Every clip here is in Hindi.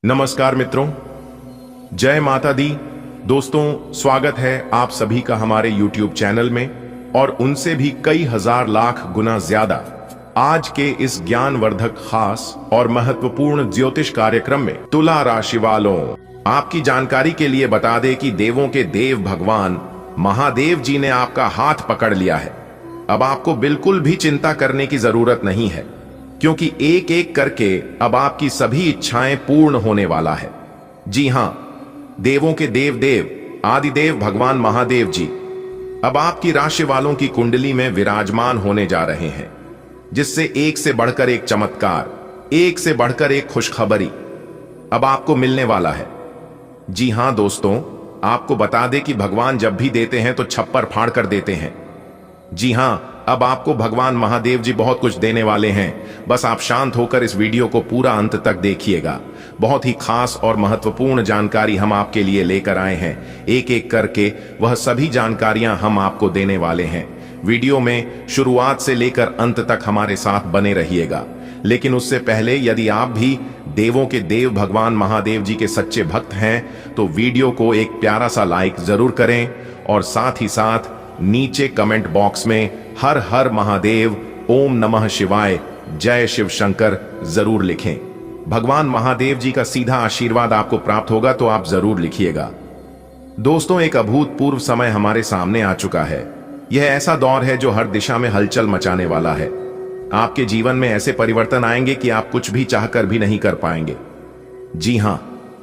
नमस्कार मित्रों, जय माता दी। दोस्तों, स्वागत है आप सभी का हमारे YouTube चैनल में और उनसे भी कई हजार लाख गुना ज्यादा आज के इस ज्ञानवर्धक खास और महत्वपूर्ण ज्योतिष कार्यक्रम में। तुला राशि वालों, आपकी जानकारी के लिए बता दें कि देवों के देव भगवान महादेव जी ने आपका हाथ पकड़ लिया है। अब आपको बिल्कुल भी चिंता करने की जरूरत नहीं है, क्योंकि एक एक करके अब आपकी सभी इच्छाएं पूर्ण होने वाला है। जी हां, देवों के देव देव आदिदेव भगवान महादेव जी अब आपकी राशि वालों की कुंडली में विराजमान होने जा रहे हैं, जिससे एक से बढ़कर एक चमत्कार, एक से बढ़कर एक खुशखबरी अब आपको मिलने वाला है। जी हां दोस्तों, आपको बता दें कि भगवान जब भी देते हैं तो छप्पर फाड़ कर देते हैं। जी हां, अब आपको भगवान महादेव जी बहुत कुछ देने वाले हैं। बस आप शांत होकर इस वीडियो को पूरा अंत तक देखिएगा। बहुत ही खास और महत्वपूर्ण जानकारी हम आपके लिए लेकर आए हैं। एक एक करके वह सभी जानकारियां हम आपको देने वाले हैं। वीडियो में शुरुआत से लेकर अंत तक हमारे साथ बने रहिएगा। लेकिन उससे पहले, यदि आप भी देवों के देव भगवान महादेव जी के सच्चे भक्त हैं तो वीडियो को एक प्यारा सा लाइक जरूर करें और साथ ही साथ नीचे कमेंट बॉक्स में हर हर महादेव, ओम नमः शिवाय, जय शिव शंकर जरूर लिखें। भगवान महादेव जी का सीधा आशीर्वाद आपको प्राप्त होगा तो आप जरूर लिखिएगा। दोस्तों, एक अभूतपूर्व समय हमारे सामने आ चुका है। यह ऐसा दौर है जो हर दिशा में हलचल मचाने वाला है। आपके जीवन में ऐसे परिवर्तन आएंगे कि आप कुछ भी चाहकर भी नहीं कर पाएंगे। जी हां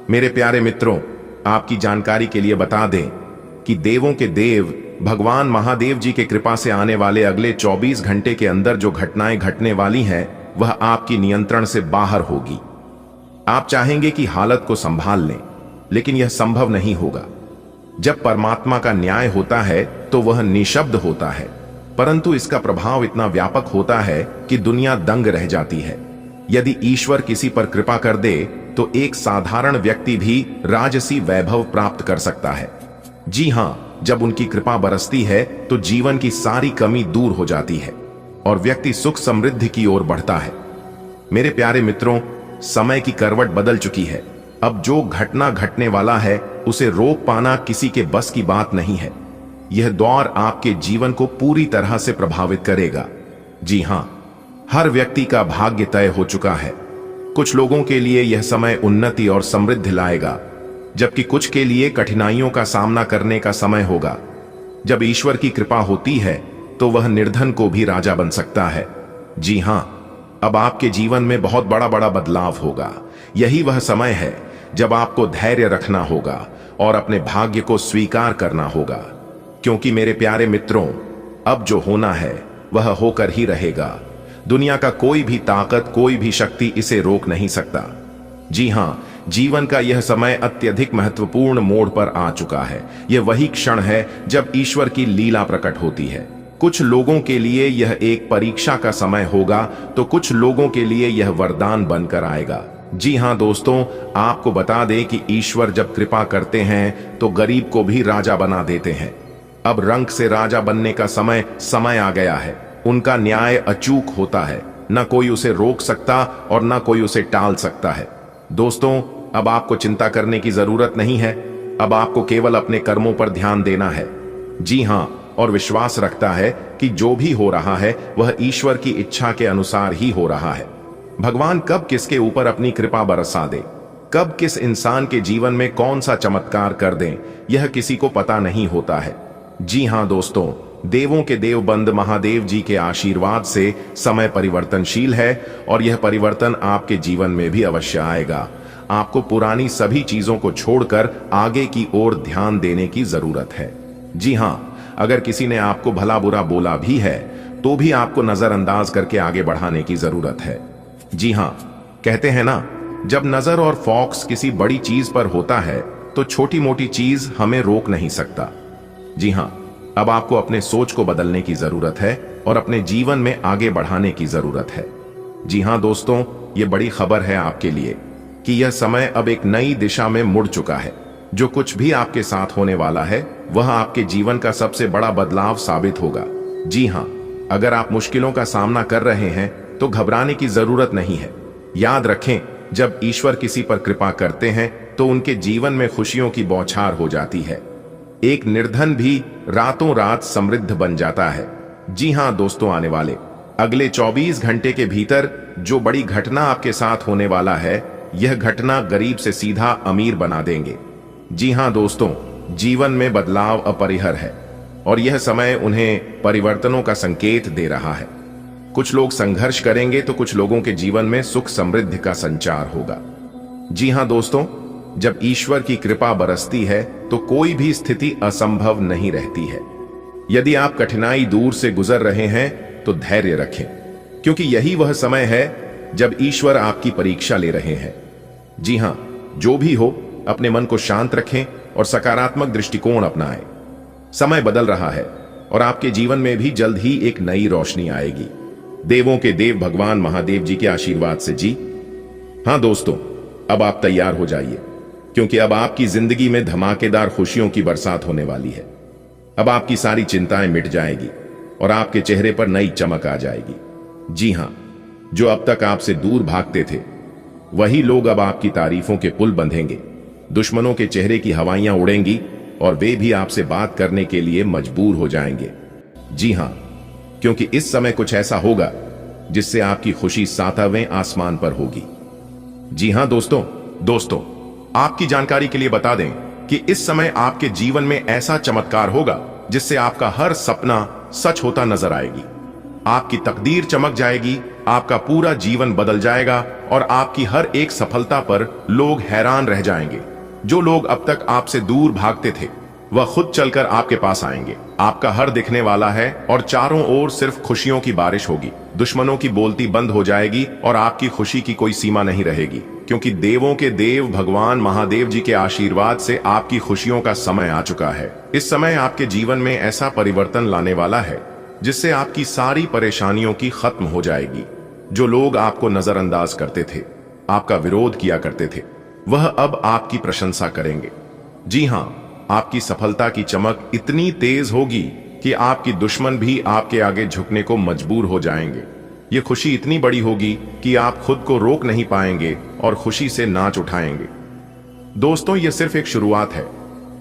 मेरे प्यारे मित्रों, आपकी जानकारी के लिए बता दें कि देवों के देव भगवान महादेव जी के कृपा से आने वाले अगले 24 घंटे के अंदर जो घटनाएं घटने वाली हैं वह आपकी नियंत्रण से बाहर होगी। आप चाहेंगे कि हालत को संभाल लें, लेकिन यह संभव नहीं होगा। जब परमात्मा का न्याय होता है तो वह निशब्द होता है, परंतु इसका प्रभाव इतना व्यापक होता है कि दुनिया दंग रह जाती है। यदि ईश्वर किसी पर कृपा कर दे तो एक साधारण व्यक्ति भी राजसी वैभव प्राप्त कर सकता है। जी हां, जब उनकी कृपा बरसती है तो जीवन की सारी कमी दूर हो जाती है और व्यक्ति सुख समृद्धि की ओर बढ़ता है। मेरे प्यारे मित्रों, समय की करवट बदल चुकी है। अब जो घटना घटने वाला है उसे रोक पाना किसी के बस की बात नहीं है। यह दौर आपके जीवन को पूरी तरह से प्रभावित करेगा। जी हां, हर व्यक्ति का भाग्य तय हो चुका है। कुछ लोगों के लिए यह समय उन्नति और समृद्धि लाएगा, जबकि कुछ के लिए कठिनाइयों का सामना करने का समय होगा। जब ईश्वर की कृपा होती है तो वह निर्धन को भी राजा बन सकता है। जी हां, अब आपके जीवन में बहुत बड़ा बड़ा बदलाव होगा। यही वह समय है जब आपको धैर्य रखना होगा और अपने भाग्य को स्वीकार करना होगा, क्योंकि मेरे प्यारे मित्रों, अब जो होना है वह होकर ही रहेगा। दुनिया का कोई भी ताकत, कोई भी शक्ति इसे रोक नहीं सकता। जी हां, जीवन का यह समय अत्यधिक महत्वपूर्ण मोड़ पर आ चुका है। यह वही क्षण है जब ईश्वर की लीला प्रकट होती है। कुछ लोगों के लिए यह एक परीक्षा का समय होगा तो कुछ लोगों के लिए यह वरदान बनकर आएगा। जी हां दोस्तों, आपको बता दें कि ईश्वर जब कृपा करते हैं तो गरीब को भी राजा बना देते हैं। अब रंक से राजा बनने का समय आ गया है। उनका न्याय अचूक होता है, न कोई उसे रोक सकता और न कोई उसे टाल सकता है। दोस्तों, अब आपको चिंता करने की जरूरत नहीं है। अब आपको केवल अपने कर्मों पर ध्यान देना है। जी हां, और विश्वास रखता है कि जो भी हो रहा है वह ईश्वर की इच्छा के अनुसार ही हो रहा है। भगवान कब किसके ऊपर अपनी कृपा बरसा दे, कब किस इंसान के जीवन में कौन सा चमत्कार कर दें, यह किसी को पता नहीं होता है। जी हां दोस्तों, देवों के देव बंद महादेव जी के आशीर्वाद से समय परिवर्तनशील है और यह परिवर्तन आपके जीवन में भी अवश्य आएगा। आपको पुरानी सभी चीजों को छोड़कर आगे की ओर ध्यान देने की जरूरत है। जी हां, अगर किसी ने आपको भला बुरा बोला भी है तो भी आपको नजरअंदाज करके आगे बढ़ाने की जरूरत है। जी हां, कहते हैं ना, जब नजर और फोकस किसी बड़ी चीज पर होता है तो छोटी मोटी चीज हमें रोक नहीं सकता। जी हां, अब आपको अपने सोच को बदलने की जरूरत है और अपने जीवन में आगे बढ़ाने की जरूरत है। जी हां दोस्तों, यह बड़ी खबर है आपके लिए कि यह समय अब एक नई दिशा में मुड़ चुका है। जो कुछ भी आपके साथ होने वाला है वह आपके जीवन का सबसे बड़ा बदलाव साबित होगा। जी हां, अगर आप मुश्किलों का सामना कर रहे हैं तो घबराने की जरूरत नहीं है। याद रखें जब ईश्वर किसी पर कृपा करते हैं तो उनके जीवन में खुशियों की बौछार हो जाती है। एक निर्धन भी रातों रात समृद्ध बन जाता है। जी हां दोस्तों, आने वाले अगले 24 घंटे के भीतर जो बड़ी घटना आपके साथ होने वाला है, यह घटना गरीब से सीधा अमीर बना देंगे। जी हां दोस्तों, जीवन में बदलाव अपरिहार्य है और यह समय उन्हें परिवर्तनों का संकेत दे रहा है। कुछ लोग संघर्ष करेंगे तो कुछ लोगों के जीवन में सुख समृद्धि का संचार होगा। जी हां दोस्तों, जब ईश्वर की कृपा बरसती है तो कोई भी स्थिति असंभव नहीं रहती है। यदि आप कठिनाई दूर से गुजर रहे हैं तो धैर्य रखें, क्योंकि यही वह समय है जब ईश्वर आपकी परीक्षा ले रहे हैं। जी हां, जो भी हो, अपने मन को शांत रखें और सकारात्मक दृष्टिकोण अपनाएं। समय बदल रहा है और आपके जीवन में भी जल्द ही एक नई रोशनी आएगी। देवों के देव भगवान महादेव जी के आशीर्वाद से। जी हां दोस्तों, अब आप तैयार हो जाइए, क्योंकि अब आपकी जिंदगी में धमाकेदार खुशियों की बरसात होने वाली है। अब आपकी सारी चिंताएं मिट जाएगी और आपके चेहरे पर नई चमक आ जाएगी। जी हां, जो अब तक आपसे दूर भागते थे, वही लोग अब आपकी तारीफों के पुल बंधेंगे। दुश्मनों के चेहरे की हवाइयां उड़ेंगी और वे भी आपसे बात करने के लिए मजबूर हो जाएंगे। जी हां, क्योंकि इस समय कुछ ऐसा होगा जिससे आपकी खुशी 7वें आसमान पर होगी। जी हां दोस्तों, आपकी जानकारी के लिए बता दें कि इस समय आपके जीवन में ऐसा चमत्कार होगा जिससे आपका हर सपना सच होता नजर आएगी। आपकी तकदीर चमक जाएगी, आपका पूरा जीवन बदल जाएगा और आपकी हर एक सफलता पर लोग हैरान रह जाएंगे। जो लोग अब तक आपसे दूर भागते थे, वह खुद चलकर आपके पास आएंगे। आपका हर दिखने वाला है और चारों ओर सिर्फ खुशियों की बारिश होगी। दुश्मनों की बोलती बंद हो जाएगी और आपकी खुशी की कोई सीमा नहीं रहेगी, क्योंकि देवों के देव भगवान महादेव जी के आशीर्वाद से आपकी खुशियों का समय आ चुका है। इस समय आपके जीवन में ऐसा परिवर्तन लाने वाला है जिससे आपकी सारी परेशानियों की खत्म हो जाएगी। जो लोग आपको नजरअंदाज करते थे, आपका विरोध किया करते थे, वह अब आपकी प्रशंसा करेंगे। जी हां, आपकी सफलता की चमक इतनी तेज होगी कि आपकी दुश्मन भी आपके आगे झुकने को मजबूर हो जाएंगे। ये खुशी इतनी बड़ी होगी कि आप खुद को रोक नहीं पाएंगे और खुशी से नाच उठाएंगे। दोस्तों, ये सिर्फ एक शुरुआत है,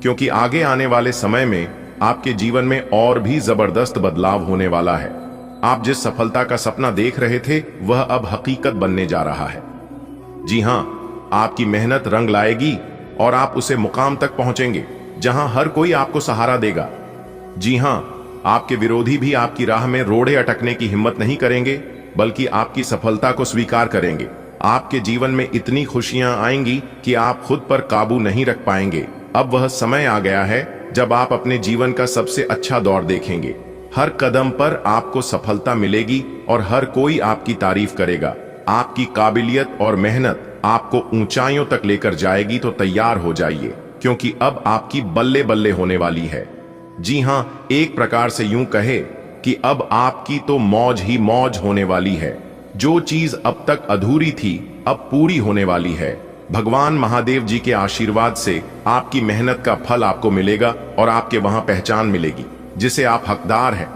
क्योंकि आगे आने वाले समय में आपके जीवन में और भी जबरदस्त बदलाव होने वाला है। आप जिस सफलता का सपना देख रहे थे, वह अब हकीकत बनने जा रहा है। जी हां, आपकी मेहनत रंग लाएगी और आप उसे मुकाम तक पहुंचेंगे जहां हर कोई आपको सहारा देगा। जी हां, आपके विरोधी भी आपकी राह में रोड़े अटकने की हिम्मत नहीं करेंगे, बल्कि आपकी सफलता को स्वीकार करेंगे। आपके जीवन में इतनी खुशियां आएंगी कि आप खुद पर काबू नहीं रख पाएंगे। अब वह समय आ गया है जब आप अपने जीवन का सबसे अच्छा दौर देखेंगे। हर कदम पर आपको सफलता मिलेगी और हर कोई आपकी तारीफ करेगा। आपकी काबिलियत और मेहनत आपको ऊंचाइयों तक लेकर जाएगी, तो तैयार हो जाइए, क्योंकि अब आपकी बल्ले बल्ले होने वाली है। जी हां, एक प्रकार से यूं कहे कि अब आपकी तो मौज ही मौज होने वाली है। जो चीज अब तक अधूरी थी, अब पूरी होने वाली है। भगवान महादेव जी के आशीर्वाद से आपकी मेहनत का फल आपको मिलेगा और आपके वहां पहचान मिलेगी जिसे आप हकदार हैं।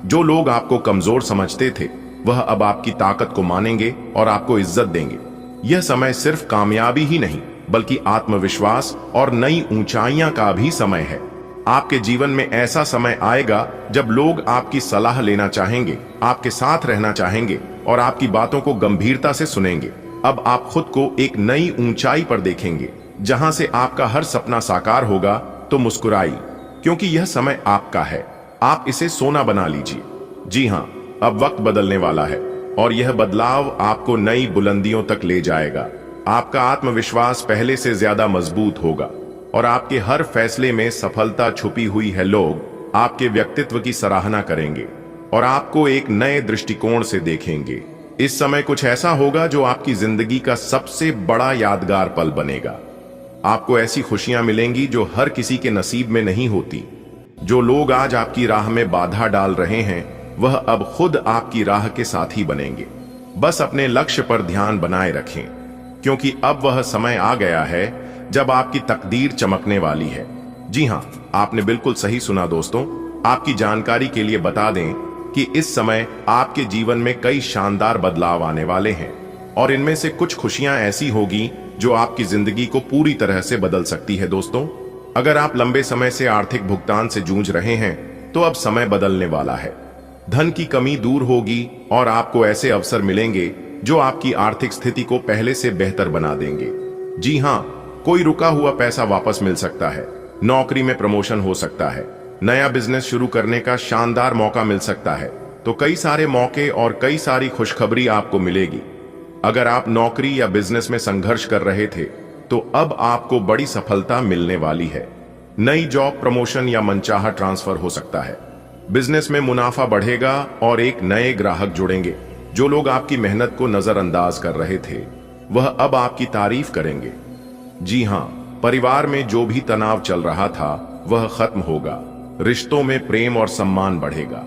जो लोग आपको कमजोर समझते थे, वह अब आपकी ताकत को मानेंगे और आपको इज्जत देंगे। यह समय सिर्फ कामयाबी ही नहीं, बल्कि आत्मविश्वास और नई ऊंचाइयां का भी समय है। आपके जीवन में ऐसा समय आएगा जब लोग आपकी सलाह लेना चाहेंगे, आपके साथ रहना चाहेंगे और आपकी बातों को गंभीरता से सुनेंगे। अब आप खुद को एक नई ऊंचाई पर देखेंगे, जहां से आपका हर सपना साकार होगा। तो मुस्कुराइए, क्योंकि यह समय आपका है। आप इसे सोना बना लीजिए। जी हां, अब वक्त बदलने वाला है और यह बदलाव आपको नई बुलंदियों तक ले जाएगा। आपका आत्मविश्वास पहले से ज्यादा मजबूत होगा और आपके हर फैसले में सफलता छुपी हुई है। लोग आपके व्यक्तित्व की सराहना करेंगे और आपको एक नए दृष्टिकोण से देखेंगे। इस समय कुछ ऐसा होगा जो आपकी जिंदगी का सबसे बड़ा यादगार पल बनेगा। आपको ऐसी खुशियां मिलेंगी जो हर किसी के नसीब में नहीं होती। जो लोग आज आपकी राह में बाधा डाल रहे हैं, वह अब खुद आपकी राह के साथी बनेंगे। बस अपने लक्ष्य पर ध्यान बनाए रखें, क्योंकि अब वह समय आ गया है जब आपकी तकदीर चमकने वाली है। जी हां, आपने बिल्कुल सही सुना दोस्तों। आपकी जानकारी के लिए बता दें कि इस समय आपके जीवन में कई शानदार बदलाव आने वाले हैं। और इनमें से कुछ खुशियां ऐसी होगी जो आपकी जिंदगी को पूरी तरह से बदल सकती है। दोस्तों, अगर आप लंबे समय से आर्थिक भुगतान से जूझ रहे हैं तो अब समय बदलने वाला है। धन की कमी दूर होगी और आपको ऐसे अवसर मिलेंगे जो आपकी आर्थिक स्थिति को पहले से बेहतर बना देंगे। जी हां, कोई रुका हुआ पैसा वापस मिल सकता है, नौकरी में प्रमोशन हो सकता है, नया बिजनेस शुरू करने का शानदार मौका मिल सकता है। तो कई सारे मौके और कई सारी खुशखबरी आपको मिलेगी। अगर आप नौकरी या बिजनेस में संघर्ष कर रहे थे तो अब आपको बड़ी सफलता मिलने वाली है। नई जॉब, प्रमोशन या मनचाहा ट्रांसफर हो सकता है। बिजनेस में मुनाफा बढ़ेगा और एक नए ग्राहक जुड़ेंगे। जो लोग आपकी मेहनत को नजरअंदाज कर रहे थे वह अब आपकी तारीफ करेंगे। जी हां, परिवार में जो भी तनाव चल रहा था वह खत्म होगा। रिश्तों में प्रेम और सम्मान बढ़ेगा।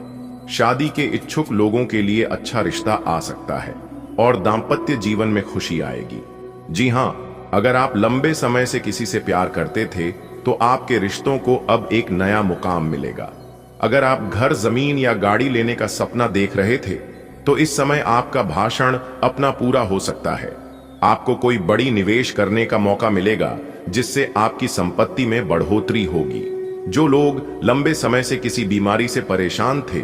शादी के इच्छुक लोगों के लिए अच्छा रिश्ता आ सकता है और दांपत्य जीवन में खुशी आएगी। जी हां, अगर आप लंबे समय से किसी से प्यार करते थे तो आपके रिश्तों को अब एक नया मुकाम मिलेगा। अगर आप घर, जमीन या गाड़ी लेने का सपना देख रहे थे तो इस समय आपका भाषण अपना पूरा हो सकता है। आपको कोई बड़ी निवेश करने का मौका मिलेगा जिससे आपकी संपत्ति में बढ़ोतरी होगी। जो लोग लंबे समय से किसी बीमारी से परेशान थे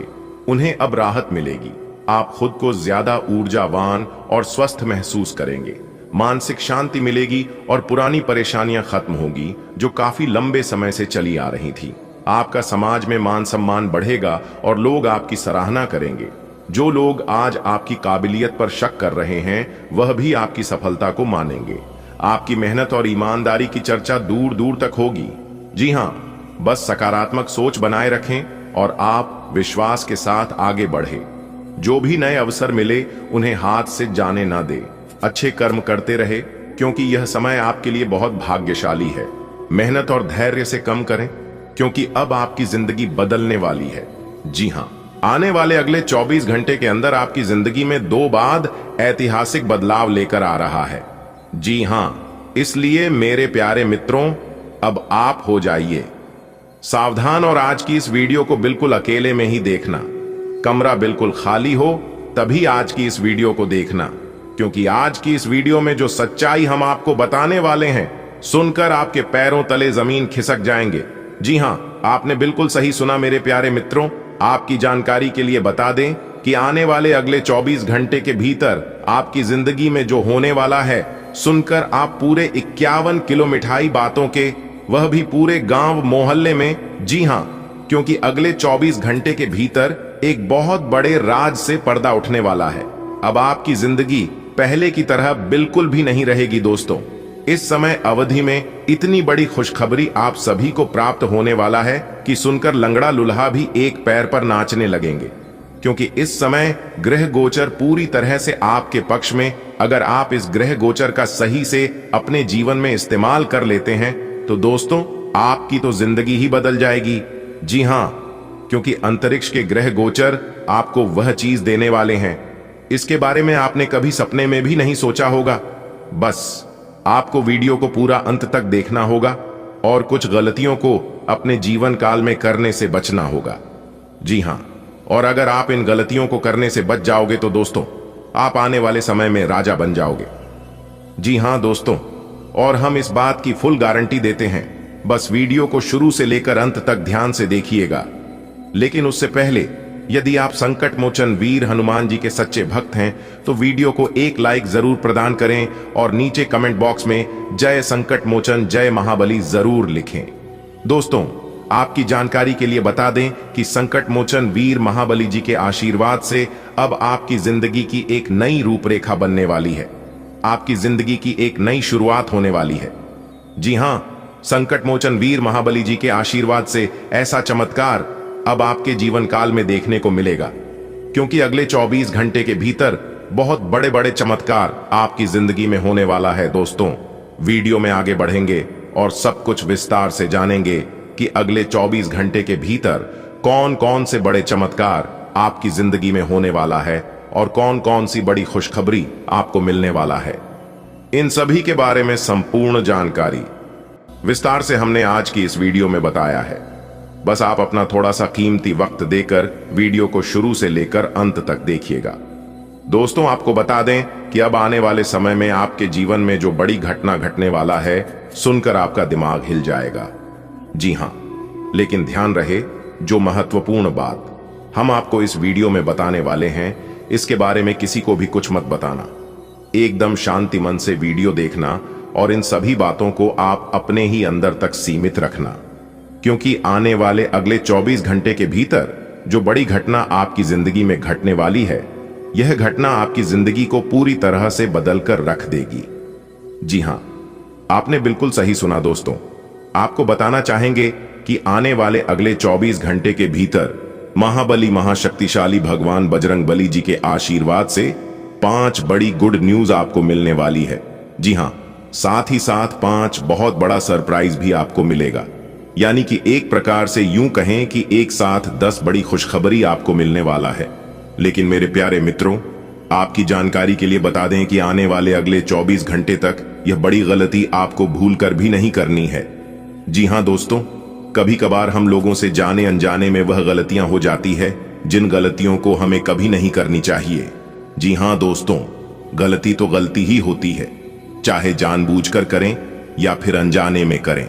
उन्हें अब राहत मिलेगी। आप खुद को ज्यादा ऊर्जावान और स्वस्थ महसूस करेंगे। मानसिक शांति मिलेगी और पुरानी परेशानियां खत्म होगी जो काफी लंबे समय से चली आ रही थी। आपका समाज में मान सम्मान बढ़ेगा और लोग आपकी सराहना करेंगे। जो लोग आज आपकी काबिलियत पर शक कर रहे हैं वह भी आपकी सफलता को मानेंगे। आपकी मेहनत और ईमानदारी की चर्चा दूर दूर तक होगी। जी हां, बस सकारात्मक सोच बनाए रखें और आप विश्वास के साथ आगे बढ़े। जो भी नए अवसर मिले उन्हें हाथ से जाने ना दे। अच्छे कर्म करते रहे क्योंकि यह समय आपके लिए बहुत भाग्यशाली है। मेहनत और धैर्य से कम करें क्योंकि अब आपकी जिंदगी बदलने वाली है। जी हां, आने वाले अगले 24 घंटे के अंदर आपकी जिंदगी में 2 बाद ऐतिहासिक बदलाव लेकर आ रहा है। जी हां, इसलिए मेरे प्यारे मित्रों, अब आप हो जाइए सावधान और आज की इस वीडियो को बिल्कुल अकेले में ही देखना। कमरा बिल्कुल खाली हो तभी आज की इस वीडियो को देखना, क्योंकि आज की इस वीडियो में जो सच्चाई हम आपको बताने वाले हैं सुनकर आपके पैरों तले जमीन खिसक जाएंगे। जी हां, आपने बिल्कुल सही सुना मेरे प्यारे मित्रों। आपकी जानकारी के लिए बता दें कि आने वाले अगले 24 घंटे के भीतर आपकी जिंदगी में जो होने वाला है सुनकर आप पूरे 51 किलो मिठाई बातों के, वह भी पूरे गांव मोहल्ले में। जी हां, क्योंकि अगले 24 घंटे के भीतर एक बहुत बड़े राज से पर्दा उठने वाला है। अब आपकी जिंदगी पहले की तरह बिल्कुल भी नहीं रहेगी। दोस्तों, इस समय अवधि में इतनी बड़ी खुशखबरी आप सभी को प्राप्त होने वाला है कि सुनकर लंगड़ा लुल्हा भी एक पैर पर नाचने लगेंगे, क्योंकि इस समय ग्रह गोचर पूरी तरह से आपके पक्ष में। अगर आप इस ग्रह गोचर का सही से अपने जीवन में इस्तेमाल कर लेते हैं तो दोस्तों आपकी तो जिंदगी ही बदल जाएगी। जी हां, क्योंकि अंतरिक्ष के ग्रह गोचर आपको वह चीज देने वाले हैं, इसके बारे में आपने कभी सपने में भी नहीं सोचा होगा। बस आपको वीडियो को पूरा अंत तक देखना होगा और कुछ गलतियों को अपने जीवन काल में करने से बचना होगा। जी हां, और अगर आप इन गलतियों को करने से बच जाओगे तो दोस्तों आप आने वाले समय में राजा बन जाओगे। जी हां दोस्तों, और हम इस बात की फुल गारंटी देते हैं। बस वीडियो को शुरू से लेकर अंत तक ध्यान से देखिएगा। लेकिन उससे पहले यदि आप संकट मोचन वीर हनुमान जी के सच्चे भक्त हैं तो वीडियो को एक लाइक जरूर प्रदान करें और नीचे कमेंट बॉक्स में जय संकट मोचन जय महाबली जरूर लिखें। दोस्तों, आपकी जानकारी के लिए बता दें कि संकट मोचन वीर महाबली जी के आशीर्वाद से अब आपकी जिंदगी की एक नई रूपरेखा बनने वाली है। आपकी जिंदगी की एक नई शुरुआत होने वाली है। जी हां, संकट मोचन वीर महाबली जी के आशीर्वाद से ऐसा चमत्कार अब आपके जीवन काल में देखने को मिलेगा, क्योंकि अगले 24 घंटे के भीतर बहुत बड़े बड़े चमत्कार आपकी जिंदगी में होने वाला है। दोस्तों, वीडियो में आगे बढ़ेंगे और सब कुछ विस्तार से जानेंगे कि अगले 24 घंटे के भीतर कौन कौन से बड़े चमत्कार आपकी जिंदगी में होने वाला है और कौन कौन सी बड़ी खुशखबरी आपको मिलने वाला है। इन सभी के बारे में संपूर्ण जानकारी विस्तार से हमने आज की इस वीडियो में बताया है। बस आप अपना थोड़ा सा कीमती वक्त देकर वीडियो को शुरू से लेकर अंत तक देखिएगा। दोस्तों, आपको बता दें कि अब आने वाले समय में आपके जीवन में जो बड़ी घटना घटने वाला है, सुनकर आपका दिमाग हिल जाएगा। जी हां, लेकिन ध्यान रहे, जो महत्वपूर्ण बात हम आपको इस वीडियो में बताने वाले हैं, इसके बारे में किसी को भी कुछ मत बताना। एकदम शांति मन से वीडियो देखना और इन सभी बातों को आप अपने ही अंदर तक सीमित रखना, क्योंकि आने वाले अगले 24 घंटे के भीतर जो बड़ी घटना आपकी जिंदगी में घटने वाली है, यह घटना आपकी जिंदगी को पूरी तरह से बदल कर रख देगी। जी हां, आपने बिल्कुल सही सुना दोस्तों। आपको बताना चाहेंगे कि आने वाले अगले 24 घंटे के भीतर महाबली महाशक्तिशाली भगवान बजरंगबली जी के आशीर्वाद से 5 बड़ी गुड न्यूज आपको मिलने वाली है। जी हां, साथ ही साथ 5 बहुत बड़ा सरप्राइज भी आपको मिलेगा। यानी कि एक प्रकार से यूं कहें कि एक साथ 10 बड़ी खुशखबरी आपको मिलने वाला है। लेकिन मेरे प्यारे मित्रों, आपकी जानकारी के लिए बता दें कि आने वाले अगले 24 घंटे तक यह बड़ी गलती आपको भूल कर भी नहीं करनी है। जी हां दोस्तों, कभी कभार हम लोगों से जाने अनजाने में वह गलतियां हो जाती है जिन गलतियों को हमें कभी नहीं करनी चाहिए। जी हां दोस्तों, गलती तो गलती ही होती है, चाहे जानबूझकर करें या फिर अनजाने में करें।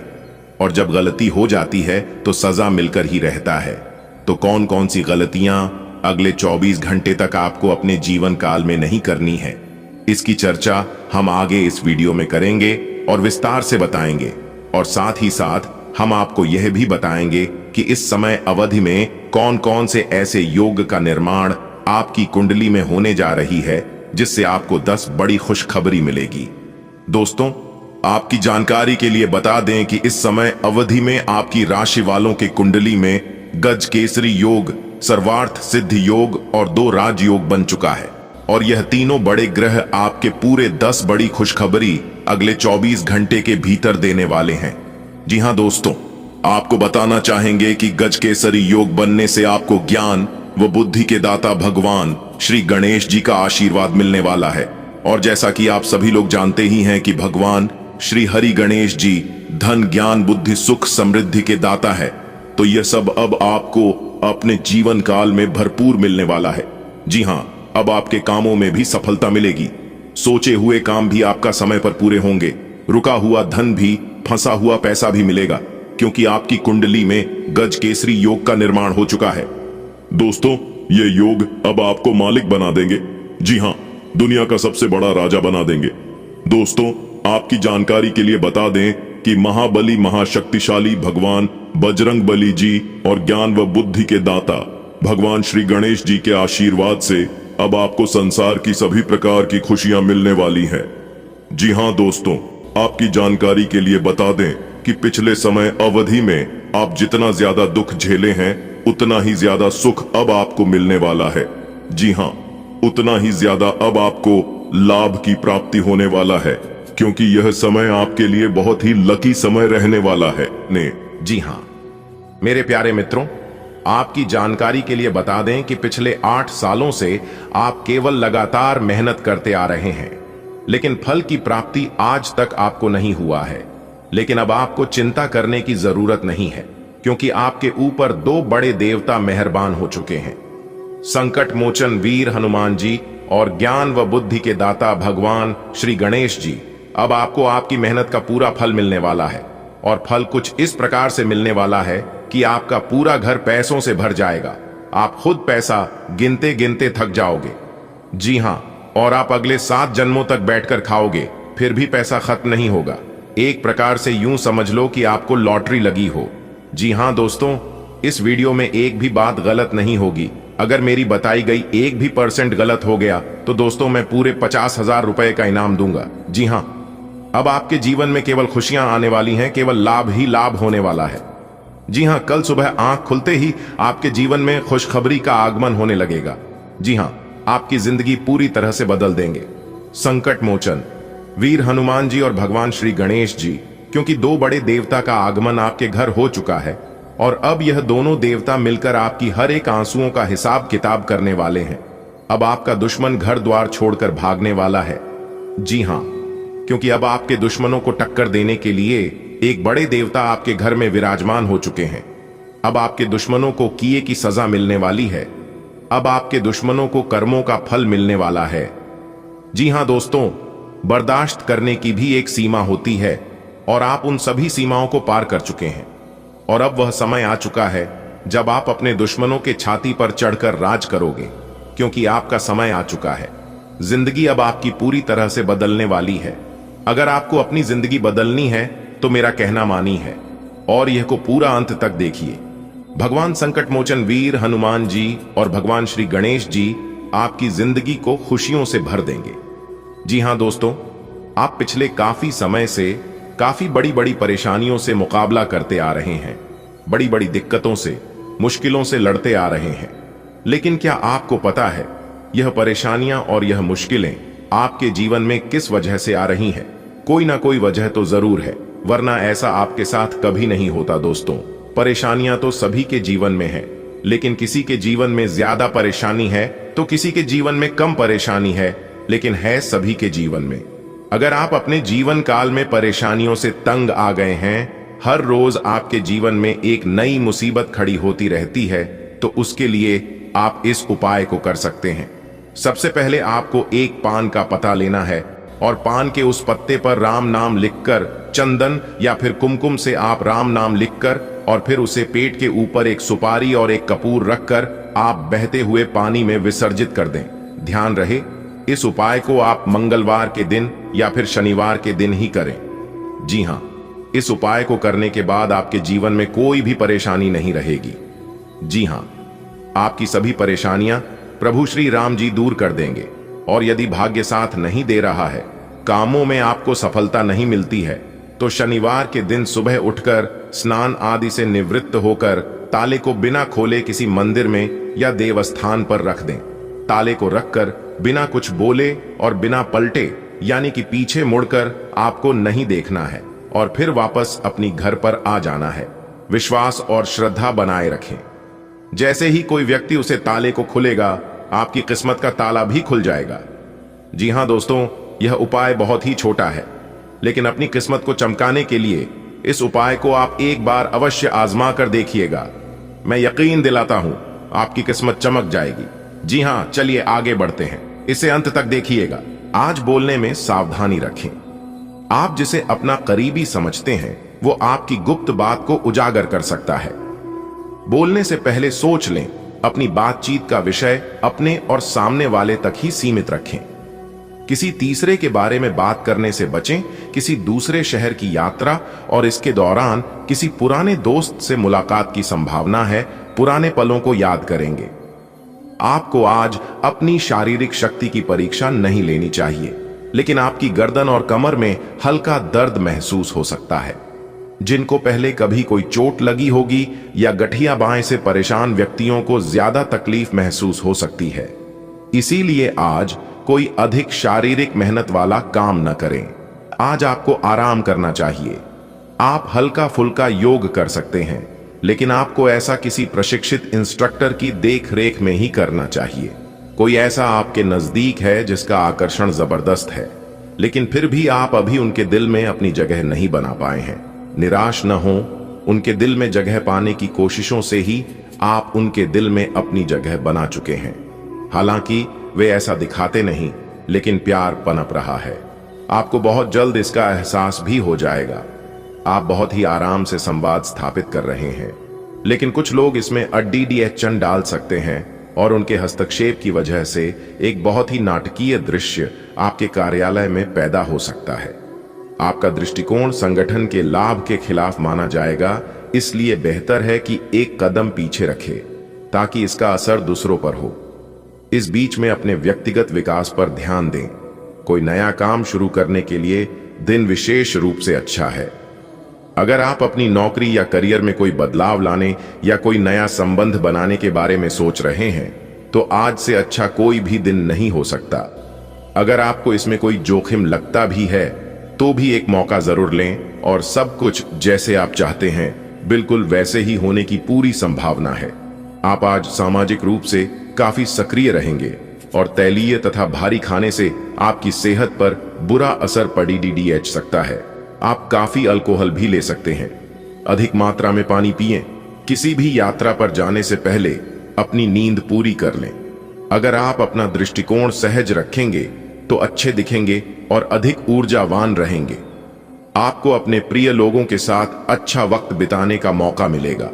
और जब गलती हो जाती है तो सजा मिलकर ही रहता है। तो कौन कौन सी गलतियां अगले 24 घंटे तक आपको अपने जीवन काल में नहीं करनी है, इसकी चर्चा हम आगे इस वीडियो में करेंगे और विस्तार से बताएंगे। और साथ ही साथ हम आपको यह भी बताएंगे कि इस समय अवधि में कौन कौन से ऐसे योग का निर्माण आपकी कुंडली में होने जा रही है, जिससे आपको 10 बड़ी खुशखबरी मिलेगी। दोस्तों, आपकी जानकारी के लिए बता दें कि इस समय अवधि में आपकी राशि वालों के कुंडली में गज केसरी योग, सर्वार्थ सिद्धि योग और 2 राजयोग बन चुका है। और यह तीनों बड़े ग्रह आपके पूरे 10 बड़ी खुशखबरी अगले 24 घंटे के भीतर देने वाले हैं। जी हां दोस्तों, आपको बताना चाहेंगे कि गज केसरी योग बनने से आपको ज्ञान व बुद्धि के दाता भगवान श्री गणेश जी का आशीर्वाद मिलने वाला है। और जैसा कि आप सभी लोग जानते ही हैं कि भगवान श्री हरि गणेश जी धन, ज्ञान, बुद्धि, सुख, समृद्धि के दाता है। तो यह सब अब आपको अपने जीवन काल में भरपूर मिलने वाला है। जी हां, अब आपके कामों में भी सफलता मिलेगी। सोचे हुए काम भी आपका समय पर पूरे होंगे। रुका हुआ धन भी, फंसा हुआ पैसा भी मिलेगा, क्योंकि आपकी कुंडली में गज केसरी योग का निर्माण हो चुका है। दोस्तों, ये योग अब आपको मालिक बना देंगे। जी हां, दुनिया का सबसे बड़ा राजा बना देंगे। दोस्तों, आपकी जानकारी के लिए बता दें कि महाबली महाशक्तिशाली भगवान बजरंगबली जी और ज्ञान व बुद्धि के दाता भगवान श्री गणेश जी के आशीर्वाद से अब आपको संसार की सभी प्रकार की खुशियां मिलने वाली हैं। जी हां दोस्तों, आपकी जानकारी के लिए बता दें कि पिछले समय अवधि में आप जितना ज्यादा दुख झेले हैं, उतना ही ज्यादा सुख अब आपको मिलने वाला है। जी हां, उतना ही ज्यादा अब आपको लाभ की प्राप्ति होने वाला है, क्योंकि यह समय आपके लिए बहुत ही लकी समय रहने वाला है। जी हां मेरे प्यारे मित्रों, आपकी जानकारी के लिए बता दें कि पिछले 8 सालों से आप केवल लगातार मेहनत करते आ रहे हैं, लेकिन फल की प्राप्ति आज तक आपको नहीं हुआ है। लेकिन अब आपको चिंता करने की जरूरत नहीं है, क्योंकि आपके ऊपर 2 बड़े देवता मेहरबान हो चुके हैं। संकट मोचन वीर हनुमान जी और ज्ञान व बुद्धि के दाता भगवान श्री गणेश जी अब आपको आपकी मेहनत का पूरा फल मिलने वाला है। और फल कुछ इस प्रकार से मिलने वाला है कि आपका पूरा घर पैसों से भर जाएगा। आप खुद पैसा गिनते गिनते थक जाओगे। जी हां, और आप अगले 7 जन्मों तक बैठकर खाओगे, फिर भी पैसा खत्म नहीं होगा। एक प्रकार से यूं समझ लो कि आपको लॉटरी लगी हो। जी हां दोस्तों, इस वीडियो में एक भी बात गलत नहीं होगी। अगर मेरी बताई गई 1% भी गलत हो गया तो दोस्तों मैं पूरे 50,000 रुपए का इनाम दूंगा। जी हां, अब आपके जीवन में केवल खुशियां आने वाली हैं, केवल लाभ ही लाभ होने वाला है। जी हां, कल सुबह आंख खुलते ही आपके जीवन में खुशखबरी का आगमन होने लगेगा। जी हां, आपकी जिंदगी पूरी तरह से बदल देंगे। संकट मोचन वीर हनुमान जी और भगवान श्री गणेश जी, क्योंकि 2 बड़े देवता का आगमन आपके घर हो चुका है और अब यह दोनों देवता मिलकर आपकी हर एक आंसुओं का हिसाब किताब करने वाले हैं। अब आपका दुश्मन घर द्वार छोड़कर भागने वाला है। जी हां, क्योंकि अब आपके दुश्मनों को टक्कर देने के लिए एक बड़े देवता आपके घर में विराजमान हो चुके हैं। अब आपके दुश्मनों को किए की सजा मिलने वाली है। अब आपके दुश्मनों को कर्मों का फल मिलने वाला है। जी हां दोस्तों, बर्दाश्त करने की भी एक सीमा होती है और आप उन सभी सीमाओं को पार कर चुके हैं। और अब वह समय आ चुका है जब आप अपने दुश्मनों के छाती पर चढ़कर राज करोगे, क्योंकि आपका समय आ चुका है। जिंदगी अब आपकी पूरी तरह से बदलने वाली है। अगर आपको अपनी जिंदगी बदलनी है तो मेरा कहना मानी है और यह को पूरा अंत तक देखिए। भगवान संकट मोचन वीर हनुमान जी और भगवान श्री गणेश जी आपकी जिंदगी को खुशियों से भर देंगे। जी हां दोस्तों, आप पिछले काफी समय से काफी बड़ी बड़ी परेशानियों से मुकाबला करते आ रहे हैं, बड़ी बड़ी दिक्कतों से, मुश्किलों से लड़ते आ रहे हैं। लेकिन क्या आपको पता है यह परेशानियां और यह मुश्किलें आपके जीवन में किस वजह से आ रही हैं? कोई ना कोई वजह तो जरूर है, वरना ऐसा आपके साथ कभी नहीं होता। दोस्तों, परेशानियां तो सभी के जीवन में है, लेकिन किसी के जीवन में ज्यादा परेशानी है तो किसी के जीवन में कम परेशानी है, लेकिन है सभी के जीवन में। अगर आप अपने जीवन काल में परेशानियों से तंग आ गए हैं, हर रोज आपके जीवन में एक नई मुसीबत खड़ी होती रहती है, तो उसके लिए आप इस उपाय को कर सकते हैं। सबसे पहले आपको एक पान का पत्ता लेना है और पान के उस पत्ते पर राम नाम लिखकर, चंदन या फिर कुमकुम से आप राम नाम लिखकर और फिर उसे पेट के ऊपर एक सुपारी और एक कपूर रखकर आप बहते हुए पानी में विसर्जित कर दें। ध्यान रहे, इस उपाय को आप मंगलवार के दिन या फिर शनिवार के दिन ही करें। जी हां, इस उपाय को करने के बाद आपके जीवन में कोई भी परेशानी नहीं रहेगी। जी हां, आपकी सभी परेशानियां प्रभु श्री राम जी दूर कर देंगे। और यदि भाग्य साथ नहीं दे रहा है, कामों में आपको सफलता नहीं मिलती है, तो शनिवार के दिन सुबह उठकर स्नान आदि से निवृत्त होकर ताले को बिना खोले किसी मंदिर में या देवस्थान पर रख दें। ताले को रखकर बिना कुछ बोले और बिना पलटे, यानी कि पीछे मुड़कर आपको नहीं देखना है और फिर वापस अपनी घर पर आ जाना है। विश्वास और श्रद्धा बनाए रखें। जैसे ही कोई व्यक्ति उसे ताले को खुलेगा, आपकी किस्मत का ताला भी खुल जाएगा। जी हां दोस्तों, यह उपाय बहुत ही छोटा है, लेकिन अपनी किस्मत को चमकाने के लिए इस उपाय को आप एक बार अवश्य आजमा कर देखिएगा। मैं यकीन दिलाता हूं आपकी किस्मत चमक जाएगी। जी हां, चलिए आगे बढ़ते हैं, इसे अंत तक देखिएगा। आज बोलने में सावधानी रखें। आप जिसे अपना करीबी समझते हैं, वो आपकी गुप्त बात को उजागर कर सकता है। बोलने से पहले सोच लें। अपनी बातचीत का विषय अपने और सामने वाले तक ही सीमित रखें। किसी तीसरे के बारे में बात करने से बचें। किसी दूसरे शहर की यात्रा और इसके दौरान किसी पुराने दोस्त से मुलाकात की संभावना है। पुराने पलों को याद करेंगे। आपको आज अपनी शारीरिक शक्ति की परीक्षा नहीं लेनी चाहिए, लेकिन आपकी गर्दन और कमर में हल्का दर्द महसूस हो सकता है। जिनको पहले कभी कोई चोट लगी होगी या गठिया बाएं से परेशान व्यक्तियों को ज्यादा तकलीफ महसूस हो सकती है। इसीलिए आज कोई अधिक शारीरिक मेहनत वाला काम न करें। आज आपको आराम करना चाहिए। आप हल्का फुल्का योग कर सकते हैं, लेकिन आपको ऐसा किसी प्रशिक्षित इंस्ट्रक्टर की देख रेख में ही करना चाहिए। कोई ऐसा आपके नजदीक है जिसका आकर्षण जबरदस्त है, लेकिन फिर भी आप अभी उनके दिल में अपनी जगह नहीं बना पाए हैं। निराश न हो, उनके दिल में जगह पाने की कोशिशों से ही आप उनके दिल में अपनी जगह बना चुके हैं। हालांकि वे ऐसा दिखाते नहीं, लेकिन प्यार पनप रहा है। आपको बहुत जल्द इसका एहसास भी हो जाएगा। आप बहुत ही आराम से संवाद स्थापित कर रहे हैं, लेकिन कुछ लोग इसमें अड्डी अड़चन डाल सकते हैं और उनके हस्तक्षेप की वजह से एक बहुत ही नाटकीय दृश्य आपके कार्यालय में पैदा हो सकता है। आपका दृष्टिकोण संगठन के लाभ के खिलाफ माना जाएगा, इसलिए बेहतर है कि एक कदम पीछे रखें ताकि इसका असर दूसरों पर हो। इस बीच में अपने व्यक्तिगत विकास पर ध्यान दें। कोई नया काम शुरू करने के लिए दिन विशेष रूप से अच्छा है। अगर आप अपनी नौकरी या करियर में कोई बदलाव लाने या कोई नया संबंध बनाने के बारे में सोच रहे हैं, तो आज से अच्छा कोई भी दिन नहीं हो सकता। अगर आपको इसमें कोई जोखिम लगता भी है, तो भी एक मौका जरूर लें और सब कुछ जैसे आप चाहते हैं बिल्कुल वैसे ही होने की पूरी संभावना है। आप आज सामाजिक रूप से काफी सक्रिय रहेंगे और तैलीय तथा भारी खाने से आपकी सेहत पर बुरा असर पड़ सकता है। आप काफी अल्कोहल भी ले सकते हैं। अधिक मात्रा में पानी पिएं। किसी भी यात्रा पर जाने से पहले अपनी नींद पूरी कर लें। अगर आप अपना दृष्टिकोण सहज रखेंगे तो अच्छे दिखेंगे और अधिक ऊर्जावान रहेंगे। आपको अपने प्रिय लोगों के साथ अच्छा वक्त बिताने का मौका मिलेगा।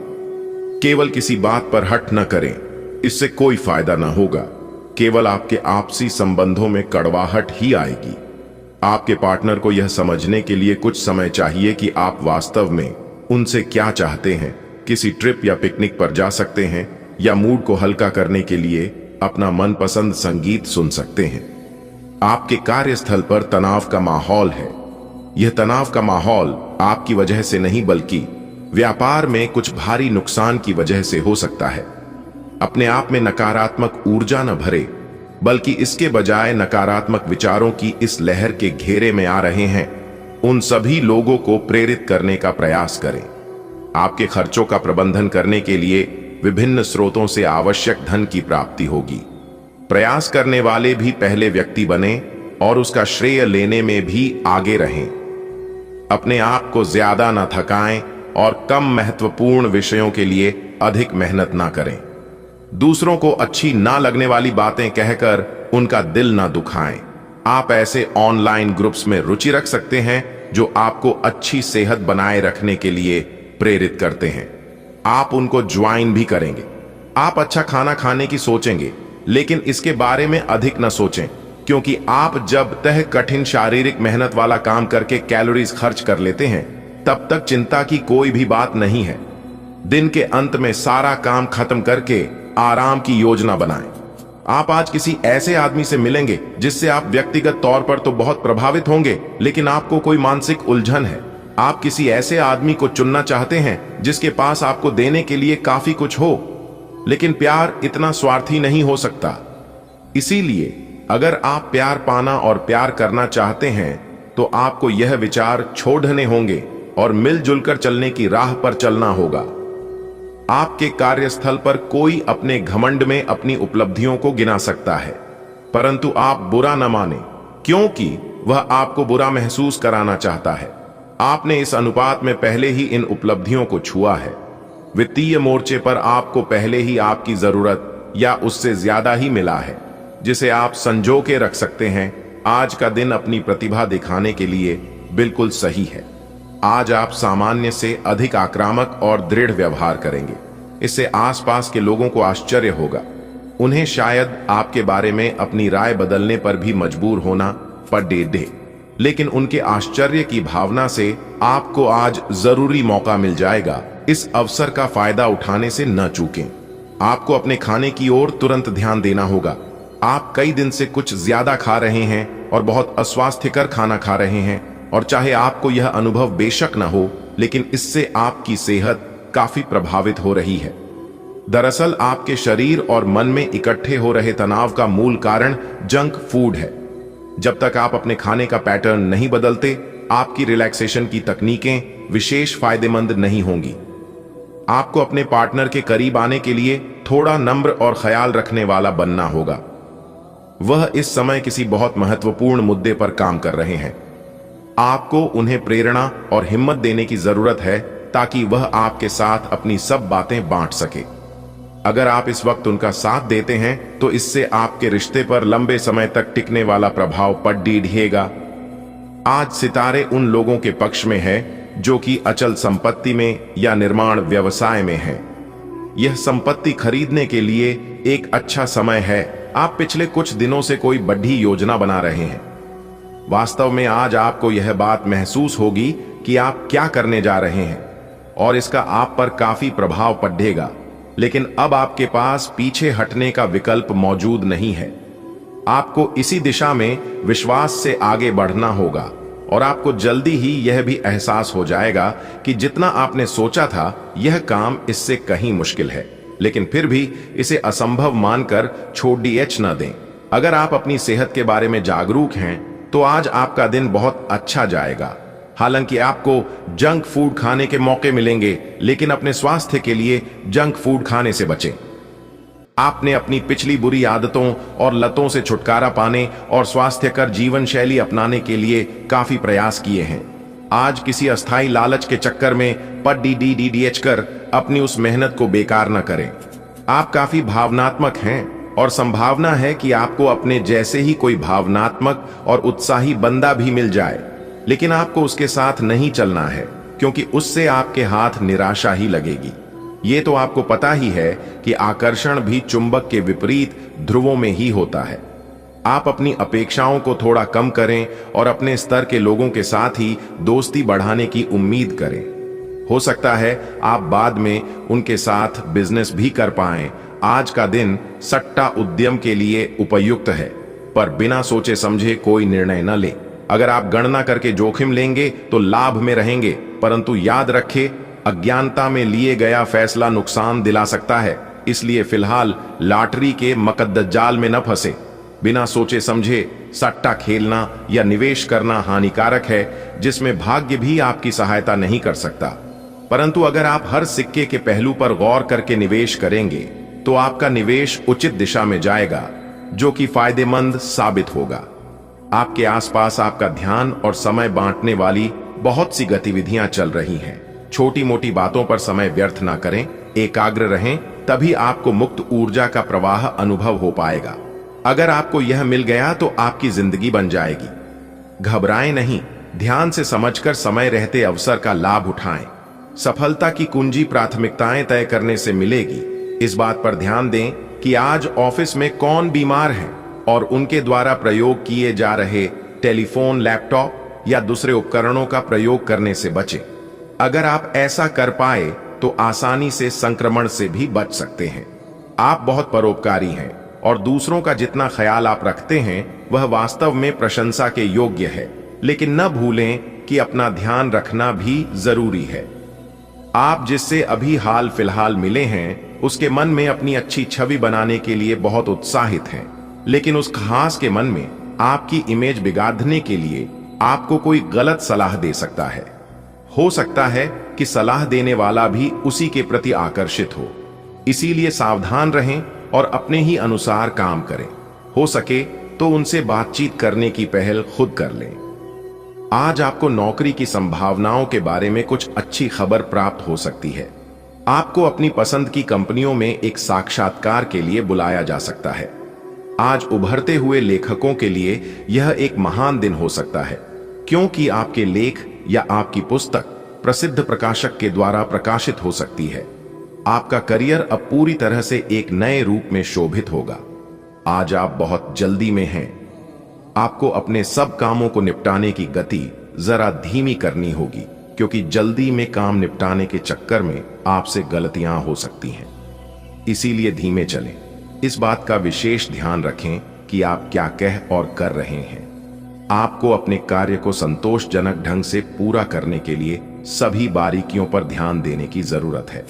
केवल किसी बात पर हट न करें, इससे कोई फायदा ना होगा। केवल आपके आपसी संबंधों में कड़वाहट ही आएगी। आपके पार्टनर को यह समझने के लिए कुछ समय चाहिए कि आप वास्तव में उनसे क्या चाहते हैं। किसी ट्रिप या पिकनिक पर जा सकते हैं या मूड को हल्का करने के लिए अपना मनपसंद संगीत सुन सकते हैं। आपके कार्यस्थल पर तनाव का माहौल है। यह तनाव का माहौल आपकी वजह से नहीं बल्कि व्यापार में कुछ भारी नुकसान की वजह से हो सकता है। अपने आप में नकारात्मक ऊर्जा न भरे, बल्कि इसके बजाय नकारात्मक विचारों की इस लहर के घेरे में आ रहे हैं उन सभी लोगों को प्रेरित करने का प्रयास करें। आपके खर्चों का प्रबंधन करने के लिए विभिन्न स्रोतों से आवश्यक धन की प्राप्ति होगी। प्रयास करने वाले भी पहले व्यक्ति बने और उसका श्रेय लेने में भी आगे रहें। अपने आप को ज्यादा न थकाएं और कम महत्वपूर्ण विषयों के लिए अधिक मेहनत ना करें। दूसरों को अच्छी ना लगने वाली बातें कहकर उनका दिल ना दुखाएं। आप ऐसे ऑनलाइन ग्रुप्स में रुचि रख सकते हैं जो आपको अच्छी सेहत बनाए रखने के लिए प्रेरित करते हैं। आप उनको ज्वाइन भी करेंगे। आप अच्छा खाना खाने की सोचेंगे, लेकिन इसके बारे में अधिक न सोचें, क्योंकि आप जब तक कठिन शारीरिक मेहनत वाला काम करके कैलोरीज खर्च कर लेते हैं तब तक चिंता की कोई भी बात नहीं है। दिन के अंत में सारा काम खत्म करके आराम की योजना बनाएं। आप आज किसी ऐसे आदमी से मिलेंगे जिससे आप व्यक्तिगत तौर पर तो बहुत प्रभावित होंगे, लेकिन आपको कोई मानसिक उलझन है। आप किसी ऐसे आदमी को चुनना चाहते हैं जिसके पास आपको देने के लिए काफी कुछ हो, लेकिन प्यार इतना स्वार्थी नहीं हो सकता। इसीलिए अगर आप प्यार पाना और प्यार करना चाहते हैं तो आपको यह विचार छोड़ने होंगे और मिलजुल कर चलने की राह पर चलना होगा। आपके कार्यस्थल पर कोई अपने घमंड में अपनी उपलब्धियों को गिना सकता है, परंतु आप बुरा न माने, क्योंकि वह आपको बुरा महसूस कराना चाहता है। आपने इस अनुपात में पहले ही इन उपलब्धियों को छुआ है। वित्तीय मोर्चे पर आपको पहले ही आपकी जरूरत या उससे ज्यादा ही मिला है, जिसे आप संजो के रख सकते हैं। आज का दिन अपनी प्रतिभा दिखाने के लिए बिल्कुल सही है। आज आप सामान्य से अधिक आक्रामक और दृढ़ व्यवहार करेंगे। इससे आसपास के लोगों को आश्चर्य होगा। उन्हें शायद आपके बारे में अपनी राय बदलने पर भी मजबूर होना पड़े, लेकिन उनके आश्चर्य की भावना से आपको आज जरूरी मौका मिल जाएगा। इस अवसर का फायदा उठाने से न चूकें। आपको अपने खाने की ओर तुरंत ध्यान देना होगा। आप कई दिन से कुछ ज्यादा खा रहे हैं और बहुत अस्वास्थ्यकर खाना खा रहे हैं, और चाहे आपको यह अनुभव बेशक न हो, लेकिन इससे आपकी सेहत काफी प्रभावित हो रही है। दरअसल आपके शरीर और मन में इकट्ठे हो रहे तनाव का मूल कारण जंक फूड है। जब तक आप अपने खाने का पैटर्न नहीं बदलते, आपकी रिलैक्सेशन की तकनीकें विशेष फायदेमंद नहीं होंगी। आपको अपने पार्टनर के करीब आने के लिए थोड़ा नम्र और ख्याल रखने वाला बनना होगा। वह इस समय किसी बहुत महत्वपूर्ण मुद्दे पर काम कर रहे हैं। आपको उन्हें प्रेरणा और हिम्मत देने की जरूरत है ताकि वह आपके साथ अपनी सब बातें बांट सके। अगर आप इस वक्त उनका साथ देते हैं तो इससे आपके रिश्ते पर लंबे समय तक टिकने वाला प्रभाव पड़ेगा। आज सितारे उन लोगों के पक्ष में है जो कि अचल संपत्ति में या निर्माण व्यवसाय में है। यह संपत्ति खरीदने के लिए एक अच्छा समय है। आप पिछले कुछ दिनों से कोई बड़ी योजना बना रहे हैं। वास्तव में आज आपको यह बात महसूस होगी कि आप क्या करने जा रहे हैं और इसका आप पर काफी प्रभाव पड़ेगा, लेकिन अब आपके पास पीछे हटने का विकल्प मौजूद नहीं है। आपको इसी दिशा में विश्वास से आगे बढ़ना होगा और आपको जल्दी ही यह भी एहसास हो जाएगा कि जितना आपने सोचा था यह काम इससे कहीं मुश्किल है, लेकिन फिर भी इसे असंभव मानकर छोड़ न दें। अगर आप अपनी सेहत के बारे में जागरूक हैं तो आज आपका दिन बहुत अच्छा जाएगा। हालांकि आपको जंक फूड खाने के मौके मिलेंगे, लेकिन अपने स्वास्थ्य के लिए जंक फूड खाने से बचें। आपने अपनी पिछली बुरी आदतों और लतों से छुटकारा पाने और स्वास्थ्यकर जीवन शैली अपनाने के लिए काफी प्रयास किए हैं। आज किसी अस्थायी लालच के चक्कर में पड़ कर अपनी उस मेहनत को बेकार न करें। आप काफी भावनात्मक हैं और संभावना है कि आपको अपने जैसे ही कोई भावनात्मक और उत्साही बंदा भी मिल जाए, लेकिन आपको उसके साथ नहीं चलना है क्योंकि उससे आपके हाथ निराशा ही लगेगी। ये तो आपको पता ही है कि आकर्षण भी चुंबक के विपरीत ध्रुवों में ही होता है। आप अपनी अपेक्षाओं को थोड़ा कम करें और अपने स्तर के लोगों के साथ ही दोस्ती बढ़ाने की उम्मीद करें। हो सकता है आप बाद में उनके साथ बिजनेस भी कर पाएं। आज का दिन सट्टा उद्यम के लिए उपयुक्त है, पर बिना सोचे समझे कोई निर्णय न ले। अगर आप गणना करके जोखिम लेंगे तो लाभ में रहेंगे, परंतु याद रखें, अज्ञानता में लिए गया फैसला नुकसान दिला सकता है। इसलिए फिलहाल लॉटरी के मकद्दजाल में न फंसे। बिना सोचे समझे सट्टा खेलना या निवेश करना हानिकारक है, जिसमें भाग्य भी आपकी सहायता नहीं कर सकता। परंतु अगर आप हर सिक्के के पहलू पर गौर करके निवेश करेंगे तो आपका निवेश उचित दिशा में जाएगा, जो कि फायदेमंद साबित होगा। आपके आसपास आपका ध्यान और समय बांटने वाली बहुत सी गतिविधियां चल रही हैं। छोटी मोटी बातों पर समय व्यर्थ ना करें, एकाग्र रहें, तभी आपको मुक्त ऊर्जा का प्रवाह अनुभव हो पाएगा। अगर आपको यह मिल गया तो आपकी जिंदगी बन जाएगी। घबराएं नहीं, ध्यान से समझकर समय रहते अवसर का लाभ उठाएं। सफलता की कुंजी प्राथमिकताएं तय करने से मिलेगी। इस बात पर ध्यान दें कि आज ऑफिस में कौन बीमार है और उनके द्वारा प्रयोग किए जा रहे टेलीफोन, लैपटॉप या दूसरे उपकरणों का प्रयोग करने से बचें। अगर आप ऐसा कर पाए तो आसानी से संक्रमण से भी बच सकते हैं। आप बहुत परोपकारी हैं और दूसरों का जितना ख्याल आप रखते हैं वह वास्तव में प्रशंसा के योग्य है, लेकिन न भूलें कि अपना ध्यान रखना भी जरूरी है। आप जिससे अभी हाल फिलहाल मिले हैं उसके मन में अपनी अच्छी छवि बनाने के लिए बहुत उत्साहित हैं, लेकिन उस खास के मन में आपकी इमेज बिगाड़ने के लिए आपको कोई गलत सलाह दे सकता है। हो सकता है कि सलाह देने वाला भी उसी के प्रति आकर्षित हो। इसीलिए सावधान रहें और अपने ही अनुसार काम करें। हो सके तो उनसे बातचीत करने की पहल खुद कर लें। आज आपको नौकरी की संभावनाओं के बारे में कुछ अच्छी खबर प्राप्त हो सकती है। आपको अपनी पसंद की कंपनियों में एक साक्षात्कार के लिए बुलाया जा सकता है। आज उभरते हुए लेखकों के लिए यह एक महान दिन हो सकता है, क्योंकि आपके लेख या आपकी पुस्तक प्रसिद्ध प्रकाशक के द्वारा प्रकाशित हो सकती है। आपका करियर अब पूरी तरह से एक नए रूप में शोभित होगा। आज आप बहुत जल्दी में हैं। आपको अपने सब कामों को निपटाने की गति जरा धीमी करनी होगी, क्योंकि जल्दी में काम निपटाने के चक्कर में आपसे गलतियां हो सकती हैं। इसीलिए धीमे चलें। इस बात का विशेष ध्यान रखें कि आप क्या कह और कर रहे हैं। आपको अपने कार्य को संतोषजनक ढंग से पूरा करने के लिए सभी बारीकियों पर ध्यान देने की जरूरत है।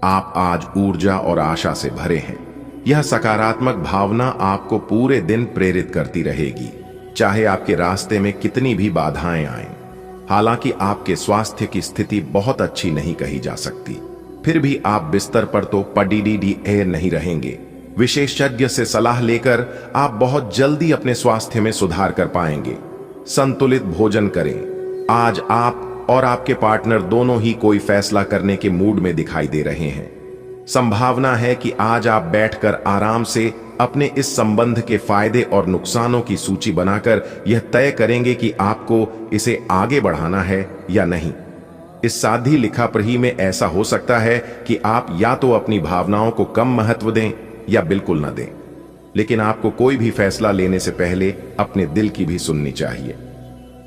आप आज ऊर्जा और आशा से भरे हैं। यह सकारात्मक भावना आपको पूरे दिन प्रेरित करती रहेगी, चाहे आपके रास्ते में कितनी भी बाधाएं आएं। हालांकि आपके स्वास्थ्य की स्थिति बहुत अच्छी नहीं कही जा सकती, फिर भी आप बिस्तर पर तो पडीडीडीए नहीं रहेंगे। विशेषज्ञ से सलाह लेकर आप बहुत जल्दी अपने स्वास्थ्य में सुधार कर पाएंगे। संतुलित भोजन करें। आज आप और आपके पार्टनर दोनों ही कोई फैसला करने के मूड में दिखाई दे रहे हैं। संभावना है कि आज आप बैठकर आराम से अपने इस संबंध के फायदे और नुकसानों की सूची बनाकर यह तय करेंगे कि आपको इसे आगे बढ़ाना है या नहीं। इस साधी लिखापढ़ी में ऐसा हो सकता है कि आप या तो अपनी भावनाओं को कम महत्व दें या बिल्कुल न दें, लेकिन आपको कोई भी फैसला लेने से पहले अपने दिल की भी सुननी चाहिए।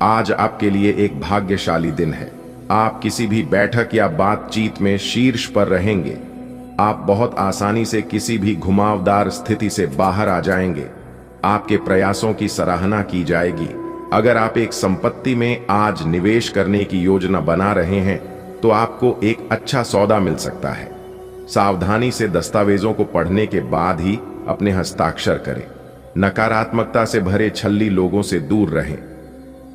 आज आपके लिए एक भाग्यशाली दिन है। आप किसी भी बैठक या बातचीत में शीर्ष पर रहेंगे। आप बहुत आसानी से किसी भी घुमावदार स्थिति से बाहर आ जाएंगे। आपके प्रयासों की सराहना की जाएगी। अगर आप एक संपत्ति में आज निवेश करने की योजना बना रहे हैं तो आपको एक अच्छा सौदा मिल सकता है। सावधानी से दस्तावेजों को पढ़ने के बाद ही अपने हस्ताक्षर करें। नकारात्मकता से भरे छल्ली लोगों से दूर रहें।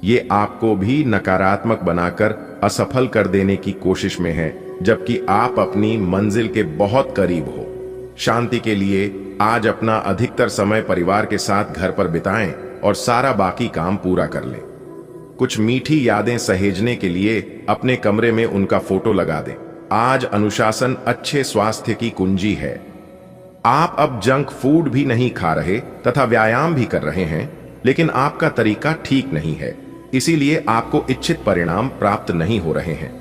ये आपको भी नकारात्मक बनाकर असफल कर देने की कोशिश में है, जबकि आप अपनी मंजिल के बहुत करीब हो। शांति के लिए आज अपना अधिकतर समय परिवार के साथ घर पर बिताएं और सारा बाकी काम पूरा कर लें। कुछ मीठी यादें सहेजने के लिए अपने कमरे में उनका फोटो लगा दें। आज अनुशासन अच्छे स्वास्थ्य की कुंजी है। आप अब जंक फूड भी नहीं खा रहे तथा व्यायाम भी कर रहे हैं, लेकिन आपका तरीका ठीक नहीं है, इसीलिए आपको इच्छित परिणाम प्राप्त नहीं हो रहे हैं।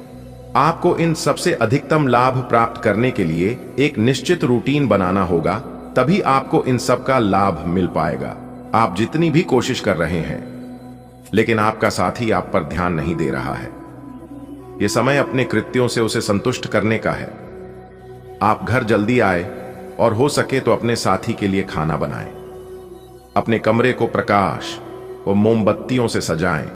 आपको इन सबसे अधिकतम लाभ प्राप्त करने के लिए एक निश्चित रूटीन बनाना होगा, तभी आपको इन सब का लाभ मिल पाएगा। आप जितनी भी कोशिश कर रहे हैं, लेकिन आपका साथी आप पर ध्यान नहीं दे रहा है। यह समय अपने कृत्यों से उसे संतुष्ट करने का है। आप घर जल्दी आए और हो सके तो अपने साथी के लिए खाना बनाएं। अपने कमरे को प्रकाश और मोमबत्तियों से सजाएं।